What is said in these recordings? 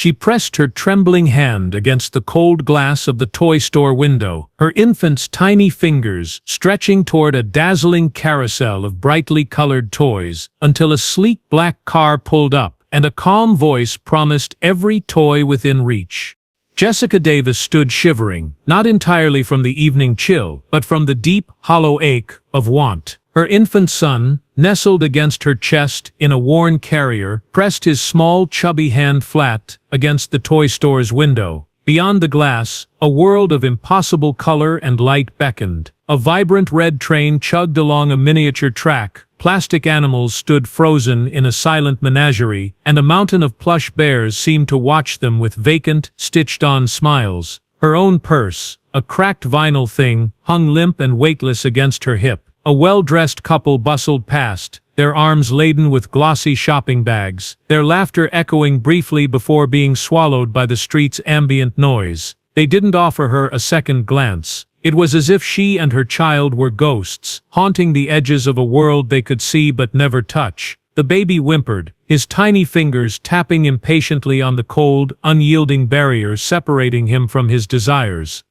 She pressed her trembling hand against the cold glass of the toy store window, her infant's tiny fingers stretching toward a dazzling carousel of brightly colored toys, until a sleek black car pulled up, and a calm voice promised every toy within reach. Jessica Davis stood shivering, not entirely from the evening chill, but from the deep, hollow ache of want. Her infant son, nestled against her chest in a worn carrier, pressed his small, chubby hand flat against the toy store's window. Beyond the glass, a world of impossible color and light beckoned. A vibrant red train chugged along a miniature track, plastic animals stood frozen in a silent menagerie, and a mountain of plush bears seemed to watch them with vacant, stitched-on smiles. Her own purse, a cracked vinyl thing, hung limp and weightless against her hip. A well-dressed couple bustled past, their arms laden with glossy shopping bags, their laughter echoing briefly before being swallowed by the street's ambient noise. They didn't offer her a second glance. It was as if she and her child were ghosts, haunting the edges of a world they could see but never touch. The baby whimpered, his tiny fingers tapping impatiently on the cold, unyielding barrier separating him from his desires.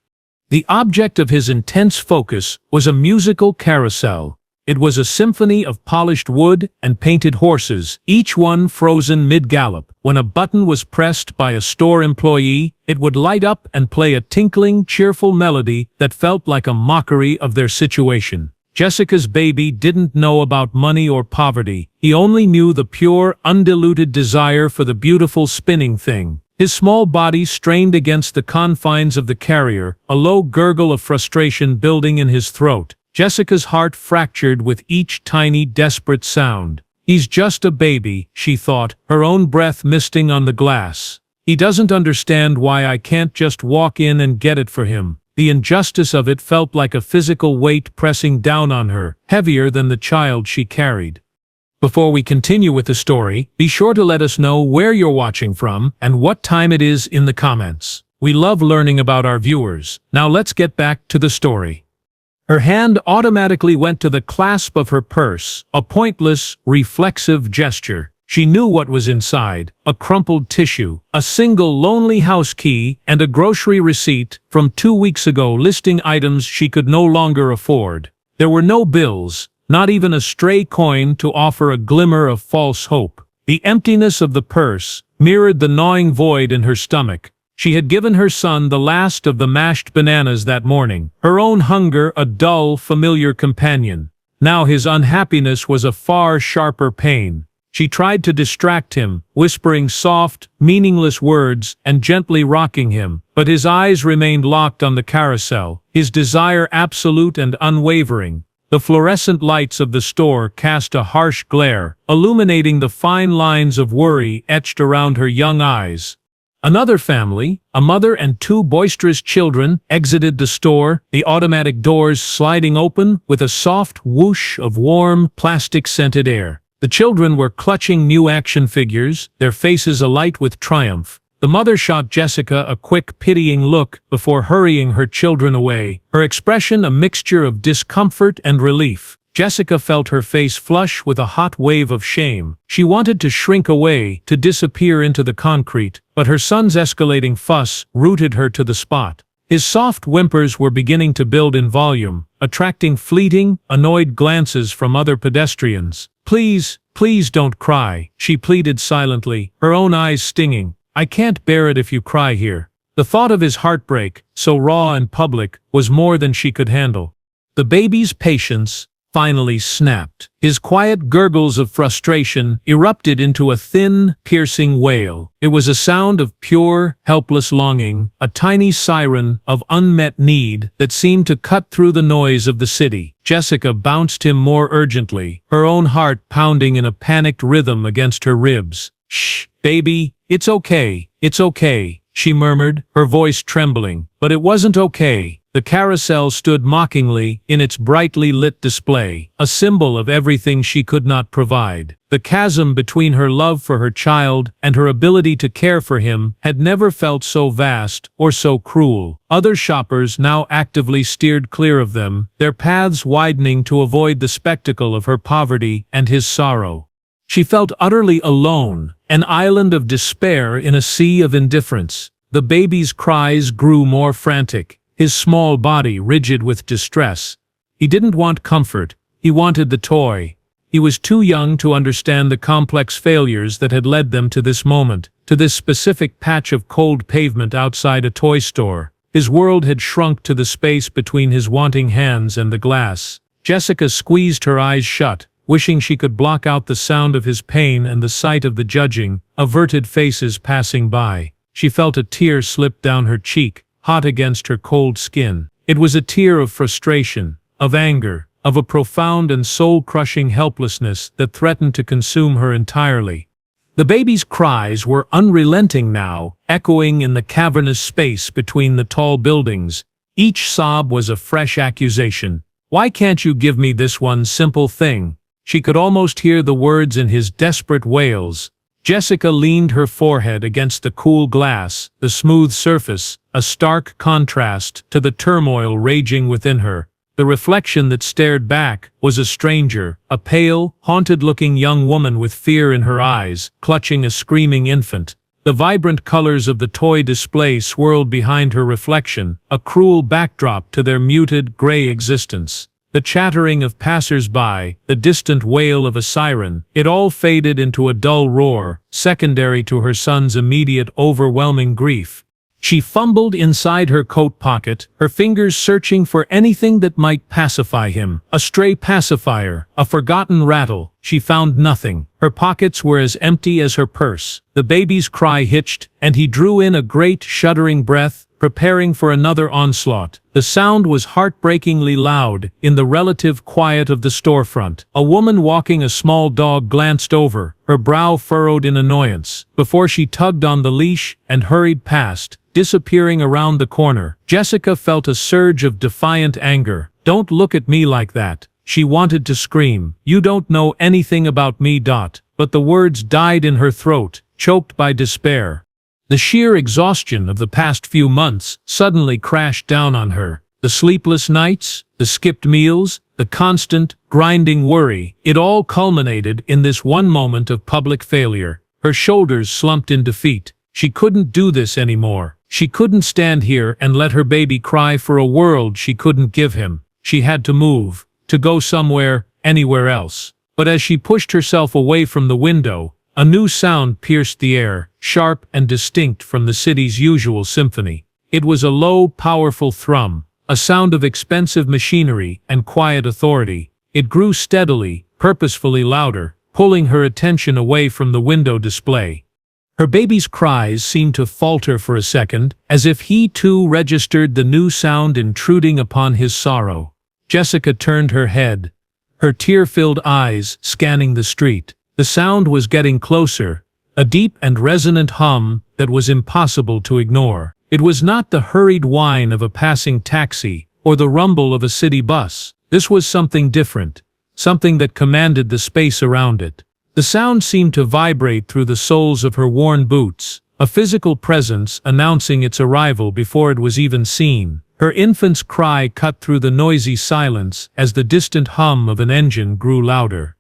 The object of his intense focus was a musical carousel. It was a symphony of polished wood and painted horses, each one frozen mid-gallop. When a button was pressed by a store employee, it would light up and play a tinkling, cheerful melody that felt like a mockery of their situation. Jessica's baby didn't know about money or poverty. He only knew the pure, undiluted desire for the beautiful spinning thing. His small body strained against the confines of the carrier, a low gurgle of frustration building in his throat. Jessica's heart fractured with each tiny, desperate sound. He's just a baby, she thought, her own breath misting on the glass. He doesn't understand why I can't just walk in and get it for him. The injustice of it felt like a physical weight pressing down on her, heavier than the child she carried. Before we continue with the story, be sure to let us know where you're watching from and what time it is in the comments. We love learning about our viewers. Now let's get back to the story. Her hand automatically went to the clasp of her purse, a pointless, reflexive gesture. She knew what was inside: a crumpled tissue, a single lonely house key, and a grocery receipt from 2 weeks ago listing items she could no longer afford. There were no bills, not even a stray coin to offer a glimmer of false hope. The emptiness of the purse mirrored the gnawing void in her stomach. She had given her son the last of the mashed bananas that morning, her own hunger a dull, familiar companion. Now his unhappiness was a far sharper pain. She tried to distract him, whispering soft, meaningless words and gently rocking him, but his eyes remained locked on the carousel, his desire absolute and unwavering. The fluorescent lights of the store cast a harsh glare, illuminating the fine lines of worry etched around her young eyes. Another family, a mother and 2 boisterous children, exited the store, the automatic doors sliding open with a soft whoosh of warm, plastic-scented air. The children were clutching new action figures, their faces alight with triumph. The mother shot Jessica a quick, pitying look before hurrying her children away, her expression a mixture of discomfort and relief. Jessica felt her face flush with a hot wave of shame. She wanted to shrink away, to disappear into the concrete, but her son's escalating fuss rooted her to the spot. His soft whimpers were beginning to build in volume, attracting fleeting, annoyed glances from other pedestrians. "Please, please don't cry," she pleaded silently, her own eyes stinging. "I can't bear it if you cry here." The thought of his heartbreak, so raw and public, was more than she could handle. The baby's patience finally snapped. His quiet gurgles of frustration erupted into a thin, piercing wail. It was a sound of pure, helpless longing, a tiny siren of unmet need that seemed to cut through the noise of the city. Jessica bounced him more urgently, her own heart pounding in a panicked rhythm against her ribs. "Shh, baby, it's okay, she murmured, her voice trembling. But it wasn't okay. The carousel stood mockingly in its brightly lit display, a symbol of everything she could not provide. The chasm between her love for her child and her ability to care for him had never felt so vast or so cruel. Other shoppers now actively steered clear of them, their paths widening to avoid the spectacle of her poverty and his sorrow. She felt utterly alone, an island of despair in a sea of indifference. The baby's cries grew more frantic, his small body rigid with distress. He didn't want comfort, he wanted the toy. He was too young to understand the complex failures that had led them to this moment, to this specific patch of cold pavement outside a toy store. His world had shrunk to the space between his wanting hands and the glass. Jessica squeezed her eyes shut, wishing she could block out the sound of his pain and the sight of the judging, averted faces passing by. She felt a tear slip down her cheek, hot against her cold skin. It was a tear of frustration, of anger, of a profound and soul-crushing helplessness that threatened to consume her entirely. The baby's cries were unrelenting now, echoing in the cavernous space between the tall buildings. Each sob was a fresh accusation. "Why can't you give me this one simple thing?" She could almost hear the words in his desperate wails. Jessica leaned her forehead against the cool glass, the smooth surface, a stark contrast to the turmoil raging within her. The reflection that stared back was a stranger, a pale, haunted-looking young woman with fear in her eyes, clutching a screaming infant. The vibrant colors of the toy display swirled behind her reflection, a cruel backdrop to their muted, gray existence. The chattering of passers-by, the distant wail of a siren, it all faded into a dull roar, secondary to her son's immediate, overwhelming grief. She fumbled inside her coat pocket, her fingers searching for anything that might pacify him. A stray pacifier, a forgotten rattle. She found nothing. Her pockets were as empty as her purse. The baby's cry hitched, and he drew in a great, shuddering breath, preparing for another onslaught. The sound was heartbreakingly loud, in the relative quiet of the storefront. A woman walking a small dog glanced over, her brow furrowed in annoyance, before she tugged on the leash and hurried past, disappearing around the corner. Jessica felt a surge of defiant anger. "Don't look at me like that." She wanted to scream, "You don't know anything about me." But the words died in her throat, choked by despair. The sheer exhaustion of the past few months suddenly crashed down on her. The sleepless nights, the skipped meals, the constant, grinding worry, it all culminated in this one moment of public failure. Her shoulders slumped in defeat. She couldn't do this anymore. She couldn't stand here and let her baby cry for a world she couldn't give him. She had to move, to go somewhere, anywhere else. But as she pushed herself away from the window, a new sound pierced the air, sharp and distinct from the city's usual symphony. It was a low, powerful thrum, a sound of expensive machinery and quiet authority. It grew steadily, purposefully louder, pulling her attention away from the window display. Her baby's cries seemed to falter for a second, as if he too registered the new sound intruding upon his sorrow. Jessica turned her head, her tear-filled eyes scanning the street. The sound was getting closer, a deep and resonant hum that was impossible to ignore. It was not the hurried whine of a passing taxi or the rumble of a city bus. This was something different, something that commanded the space around it. The sound seemed to vibrate through the soles of her worn boots, a physical presence announcing its arrival before it was even seen. Her infant's cry cut through the noisy silence as the distant hum of an engine grew louder.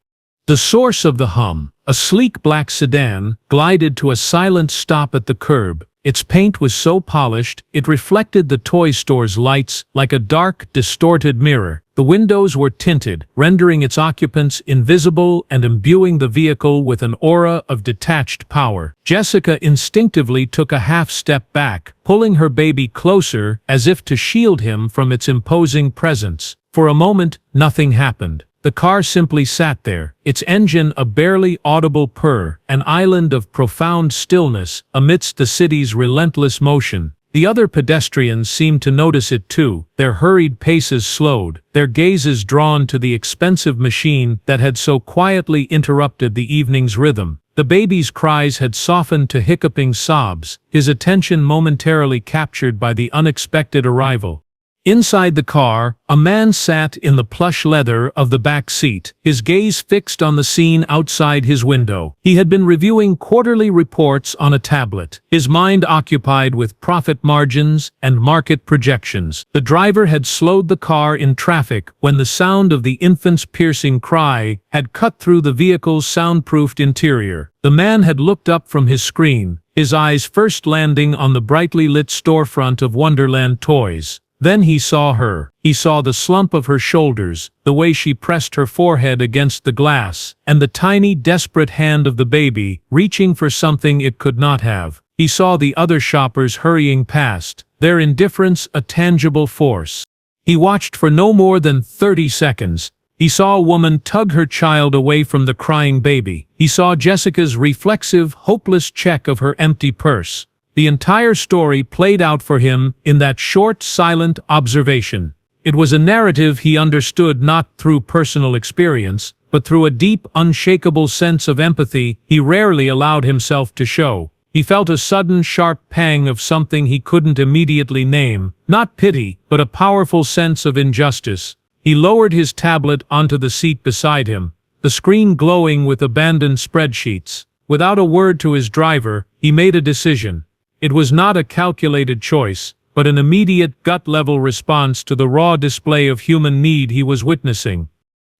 The source of the hum, a sleek black sedan, glided to a silent stop at the curb. Its paint was so polished, it reflected the toy store's lights like a dark, distorted mirror. The windows were tinted, rendering its occupants invisible and imbuing the vehicle with an aura of detached power. Jessica instinctively took a half-step back, pulling her baby closer as if to shield him from its imposing presence. For a moment, nothing happened. The car simply sat there, its engine a barely audible purr, an island of profound stillness amidst the city's relentless motion. The other pedestrians seemed to notice it too, their hurried paces slowed, their gazes drawn to the expensive machine that had so quietly interrupted the evening's rhythm. The baby's cries had softened to hiccuping sobs, his attention momentarily captured by the unexpected arrival. Inside the car, a man sat in the plush leather of the back seat, his gaze fixed on the scene outside his window. He had been reviewing quarterly reports on a tablet, his mind occupied with profit margins and market projections. The driver had slowed the car in traffic when the sound of the infant's piercing cry had cut through the vehicle's soundproofed interior. The man had looked up from his screen, his eyes first landing on the brightly lit storefront of Wonderland Toys. Then he saw her. He saw the slump of her shoulders, the way she pressed her forehead against the glass, and the tiny, desperate hand of the baby, reaching for something it could not have. He saw the other shoppers hurrying past, their indifference a tangible force. He watched for no more than 30 seconds. He saw a woman tug her child away from the crying baby. He saw Jessica's reflexive, hopeless check of her empty purse. The entire story played out for him in that short, silent observation. It was a narrative he understood not through personal experience, but through a deep, unshakable sense of empathy he rarely allowed himself to show. He felt a sudden, sharp pang of something he couldn't immediately name, not pity, but a powerful sense of injustice. He lowered his tablet onto the seat beside him, the screen glowing with abandoned spreadsheets. Without a word to his driver, he made a decision. It was not a calculated choice, but an immediate gut-level response to the raw display of human need he was witnessing.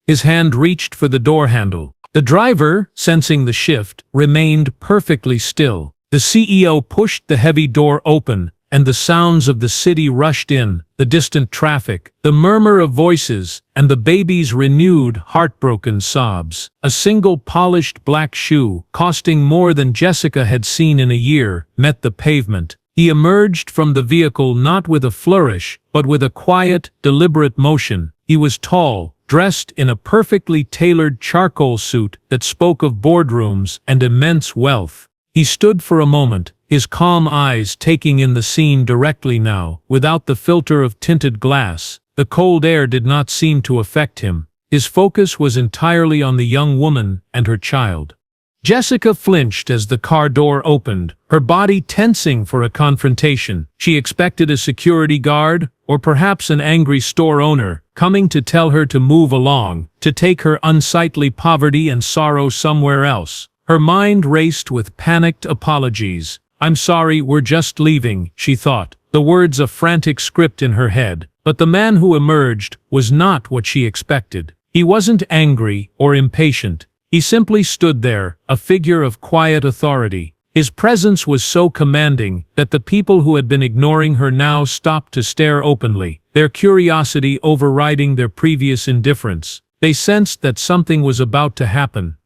His hand reached for the door handle. The driver, sensing the shift, remained perfectly still. The CEO pushed the heavy door open, and the sounds of the city rushed in, the distant traffic, the murmur of voices, and the baby's renewed, heartbroken sobs. A single polished black shoe, costing more than Jessica had seen in a year, met the pavement. He emerged from the vehicle not with a flourish, but with a quiet, deliberate motion. He was tall, dressed in a perfectly tailored charcoal suit that spoke of boardrooms and immense wealth. He stood for a moment, his calm eyes taking in the scene directly now, without the filter of tinted glass. The cold air did not seem to affect him. His focus was entirely on the young woman and her child. Jessica flinched as the car door opened, her body tensing for a confrontation. She expected a security guard, or perhaps an angry store owner, coming to tell her to move along, to take her unsightly poverty and sorrow somewhere else. Her mind raced with panicked apologies. "I'm sorry, we're just leaving," she thought, the words a frantic script in her head. But the man who emerged was not what she expected. He wasn't angry or impatient. He simply stood there, a figure of quiet authority. His presence was so commanding that the people who had been ignoring her now stopped to stare openly, their curiosity overriding their previous indifference. They sensed that something was about to happen.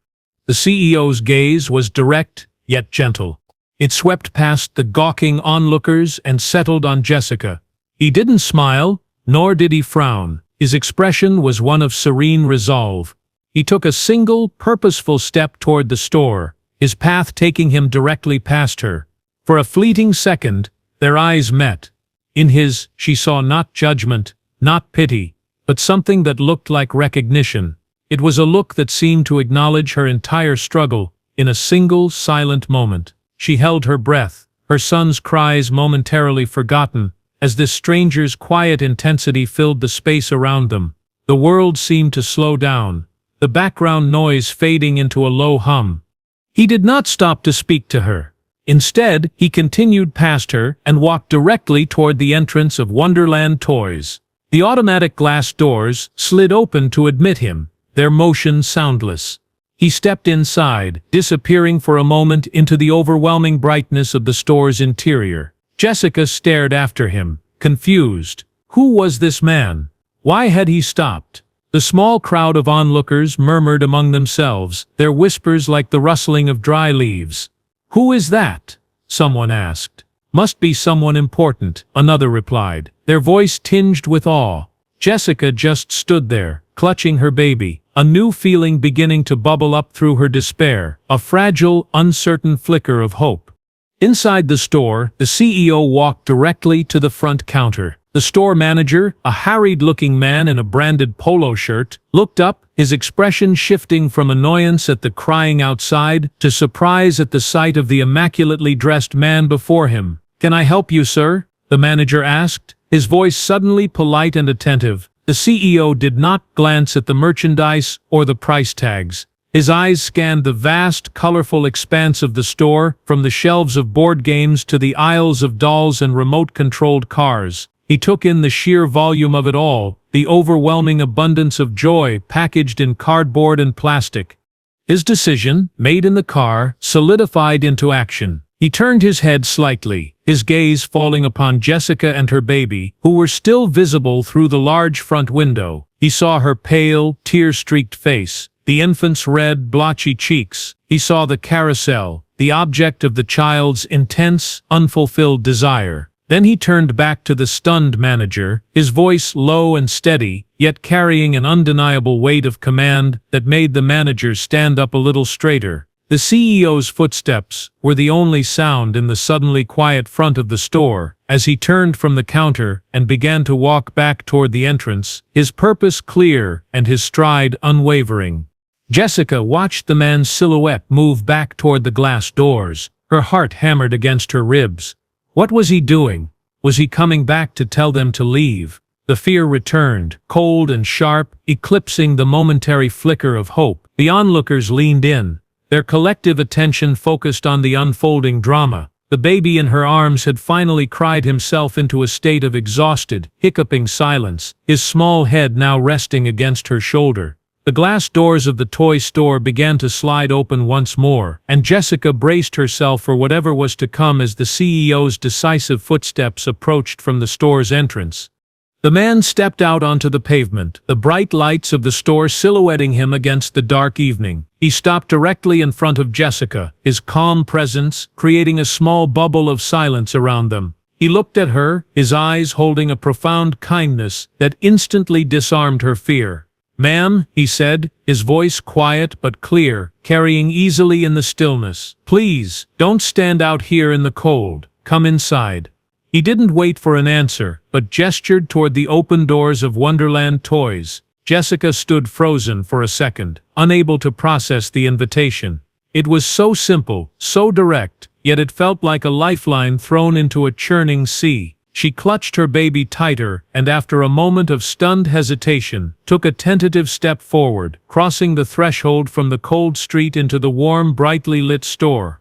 The CEO's gaze was direct, yet gentle. It swept past the gawking onlookers and settled on Jessica. He didn't smile, nor did he frown. His expression was one of serene resolve. He took a single, purposeful step toward the store, his path taking him directly past her. For a fleeting second, their eyes met. In his, she saw not judgment, not pity, but something that looked like recognition. It was a look that seemed to acknowledge her entire struggle in a single, silent moment. She held her breath, her son's cries momentarily forgotten, as this stranger's quiet intensity filled the space around them. The world seemed to slow down, the background noise fading into a low hum. He did not stop to speak to her. Instead, he continued past her and walked directly toward the entrance of Wonderland Toys. The automatic glass doors slid open to admit him, their motion soundless. He stepped inside, disappearing for a moment into the overwhelming brightness of the store's interior. Jessica stared after him, confused. Who was this man? Why had he stopped? The small crowd of onlookers murmured among themselves, their whispers like the rustling of dry leaves. "Who is that?" someone asked. "Must be someone important," another replied, their voice tinged with awe. Jessica just stood there, clutching her baby, a new feeling beginning to bubble up through her despair, a fragile, uncertain flicker of hope. Inside the store, the CEO walked directly to the front counter. The store manager, a harried-looking man in a branded polo shirt, looked up, his expression shifting from annoyance at the crying outside to surprise at the sight of the immaculately dressed man before him. "Can I help you, sir?" the manager asked, His voice suddenly polite and attentive. The CEO did not glance at the merchandise or the price tags. His eyes scanned the vast, colorful expanse of the store, from the shelves of board games to the aisles of dolls and remote-controlled cars. He took in the sheer volume of it all, the overwhelming abundance of joy packaged in cardboard and plastic. His decision, made in the car, solidified into action. He turned his head slightly, his gaze falling upon Jessica and her baby, who were still visible through the large front window. He saw her pale, tear-streaked face, the infant's red, blotchy cheeks. He saw the carousel, the object of the child's intense, unfulfilled desire. Then he turned back to the stunned manager, his voice low and steady, yet carrying an undeniable weight of command that made the manager stand up a little straighter. The CEO's footsteps were the only sound in the suddenly quiet front of the store, as he turned from the counter and began to walk back toward the entrance, his purpose clear and his stride unwavering. Jessica watched the man's silhouette move back toward the glass doors, her heart hammered against her ribs. What was he doing? Was he coming back to tell them to leave? The fear returned, cold and sharp, eclipsing the momentary flicker of hope. The onlookers leaned in, their collective attention focused on the unfolding drama. The baby in her arms had finally cried himself into a state of exhausted, hiccuping silence, his small head now resting against her shoulder. The glass doors of the toy store began to slide open once more, and Jessica braced herself for whatever was to come as the CEO's decisive footsteps approached from the store's entrance. The man stepped out onto the pavement, the bright lights of the store silhouetting him against the dark evening. He stopped directly in front of Jessica, his calm presence creating a small bubble of silence around them. He looked at her, his eyes holding a profound kindness that instantly disarmed her fear. "Ma'am," he said, his voice quiet but clear, carrying easily in the stillness. "Please, don't stand out here in the cold. Come inside." He didn't wait for an answer, but gestured toward the open doors of Wonderland Toys. Jessica stood frozen for a second, unable to process the invitation. It was so simple, so direct, yet it felt like a lifeline thrown into a churning sea. She clutched her baby tighter and after a moment of stunned hesitation, took a tentative step forward, crossing the threshold from the cold street into the warm, brightly lit store.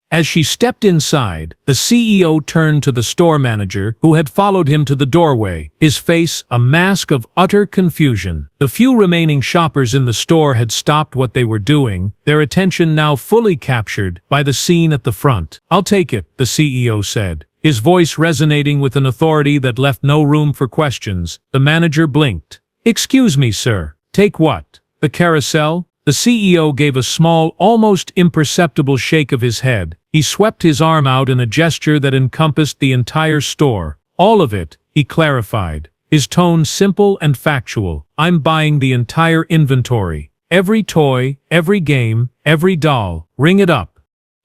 As she stepped inside, the CEO turned to the store manager, who had followed him to the doorway, his face a mask of utter confusion. The few remaining shoppers in the store had stopped what they were doing, their attention now fully captured by the scene at the front. "I'll take it," the CEO said, his voice resonating with an authority that left no room for questions. The manager blinked. "Excuse me, sir. Take what? The carousel?" The CEO gave a small, almost imperceptible shake of his head. He swept his arm out in a gesture that encompassed the entire store. "All of it," he clarified, his tone simple and factual. "I'm buying the entire inventory. Every toy, every game, every doll. Ring it up."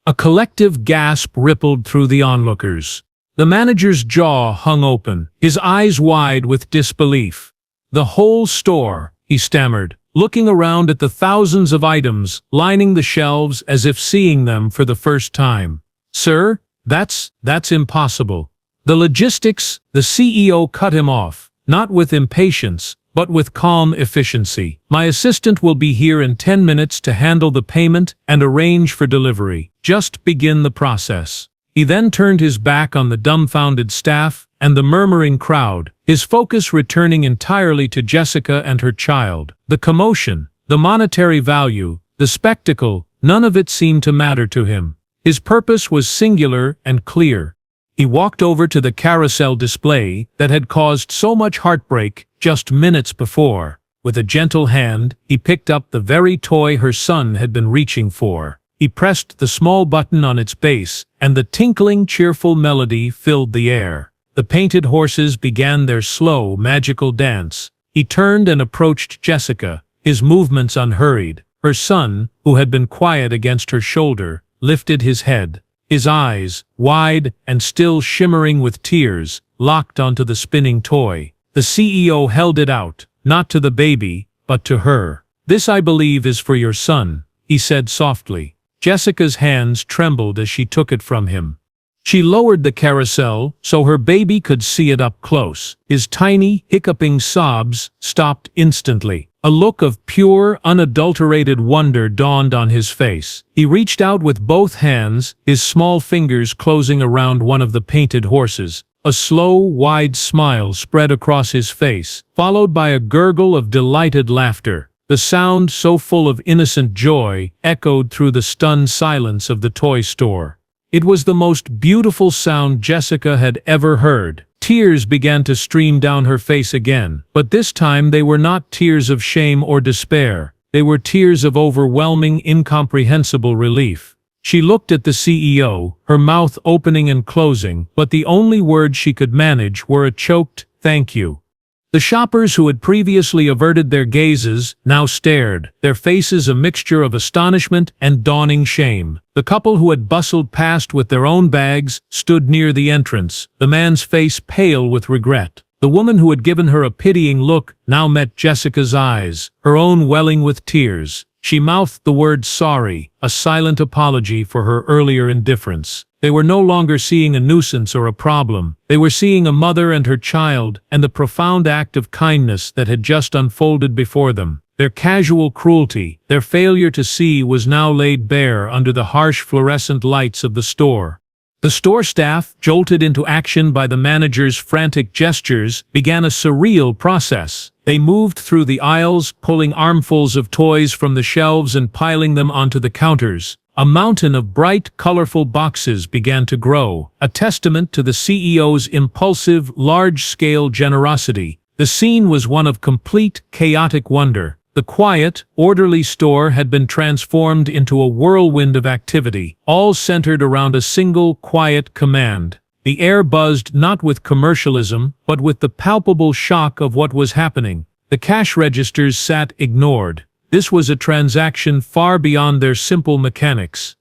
A collective gasp rippled through the onlookers. The manager's jaw hung open, his eyes wide with disbelief. "The whole store," he stammered, looking around at the thousands of items lining the shelves as if seeing them for the first time. "Sir, that's impossible." The logistics, the CEO cut him off, not with impatience, but with calm efficiency. "My assistant will be here in 10 minutes to handle the payment and arrange for delivery. Just begin the process." He then turned his back on the dumbfounded staff and the murmuring crowd, his focus returning entirely to Jessica and her child. The commotion, the monetary value, the spectacle, none of it seemed to matter to him. His purpose was singular and clear. He walked over to the carousel display that had caused so much heartbreak just minutes before. With a gentle hand, he picked up the very toy her son had been reaching for. He pressed the small button on its base, and the tinkling, cheerful melody filled the air. The painted horses began their slow, magical dance. He turned and approached Jessica, his movements unhurried. Her son, who had been quiet against her shoulder, lifted his head. His eyes, wide and still shimmering with tears, locked onto the spinning toy. The CEO held it out, not to the baby, but to her. "This, I believe, is for your son," he said softly. Jessica's hands trembled as she took it from him. She lowered the carousel so her baby could see it up close. His tiny, hiccuping sobs stopped instantly. A look of pure, unadulterated wonder dawned on his face. He reached out with both hands, his small fingers closing around one of the painted horses. A slow, wide smile spread across his face, followed by a gurgle of delighted laughter. The sound, so full of innocent joy, echoed through the stunned silence of the toy store. It was the most beautiful sound Jessica had ever heard. Tears began to stream down her face again, but this time they were not tears of shame or despair. They were tears of overwhelming, incomprehensible relief. She looked at the CEO, her mouth opening and closing, but the only words she could manage were a choked, "Thank you." The shoppers who had previously averted their gazes now stared, their faces a mixture of astonishment and dawning shame. The couple who had bustled past with their own bags stood near the entrance, the man's face pale with regret. The woman who had given her a pitying look now met Jessica's eyes, her own welling with tears. She mouthed the word sorry, a silent apology for her earlier indifference. They were no longer seeing a nuisance or a problem. They were seeing a mother and her child, and the profound act of kindness that had just unfolded before them. Their casual cruelty, their failure to see, was now laid bare under the harsh fluorescent lights of the store. The store staff, jolted into action by the manager's frantic gestures, began a surreal process. They moved through the aisles, pulling armfuls of toys from the shelves and piling them onto the counters. A mountain of bright, colorful boxes began to grow, a testament to the CEO's impulsive, large-scale generosity. The scene was one of complete, chaotic wonder. The quiet, orderly store had been transformed into a whirlwind of activity, all centered around a single, quiet command. The air buzzed not with commercialism, but with the palpable shock of what was happening. The cash registers sat ignored. This was a transaction far beyond their simple mechanics.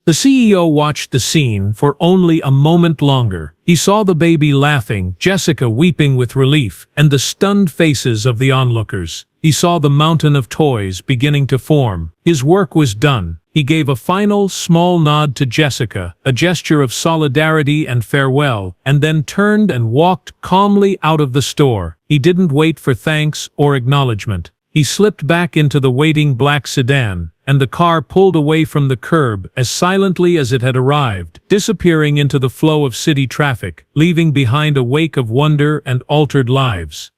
The CEO watched the scene for only a moment longer. He saw the baby laughing, Jessica weeping with relief, and the stunned faces of the onlookers. He saw the mountain of toys beginning to form. His work was done. He gave a final, small nod to Jessica, a gesture of solidarity and farewell, and then turned and walked calmly out of the store. He didn't wait for thanks or acknowledgement. He slipped back into the waiting black sedan, and the car pulled away from the curb as silently as it had arrived, disappearing into the flow of city traffic, leaving behind a wake of wonder and altered lives.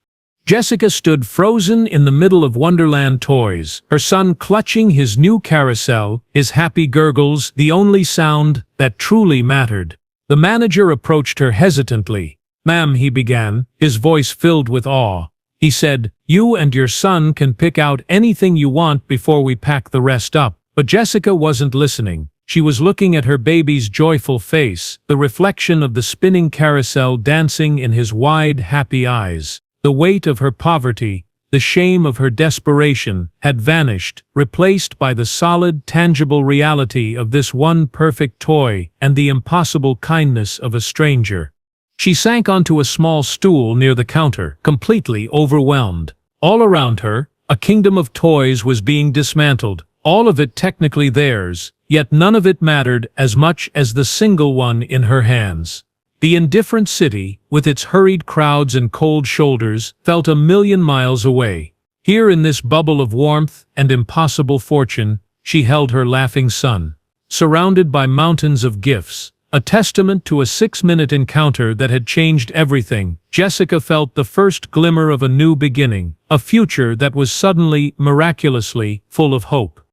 Jessica stood frozen in the middle of Wonderland Toys, her son clutching his new carousel, his happy gurgles the only sound that truly mattered. The manager approached her hesitantly. "Ma'am," he began, his voice filled with awe. He said, "You and your son can pick out anything you want before we pack the rest up." But Jessica wasn't listening. She was looking at her baby's joyful face, the reflection of the spinning carousel dancing in his wide, happy eyes. The weight of her poverty, the shame of her desperation, had vanished, replaced by the solid, tangible reality of this one perfect toy and the impossible kindness of a stranger. She sank onto a small stool near the counter, completely overwhelmed. All around her, a kingdom of toys was being dismantled, all of it technically theirs, yet none of it mattered as much as the single one in her hands. The indifferent city, with its hurried crowds and cold shoulders, felt a million miles away. Here in this bubble of warmth and impossible fortune, she held her laughing son. Surrounded by mountains of gifts, a testament to a 6-minute encounter that had changed everything, Jessica felt the first glimmer of a new beginning, a future that was suddenly, miraculously, full of hope.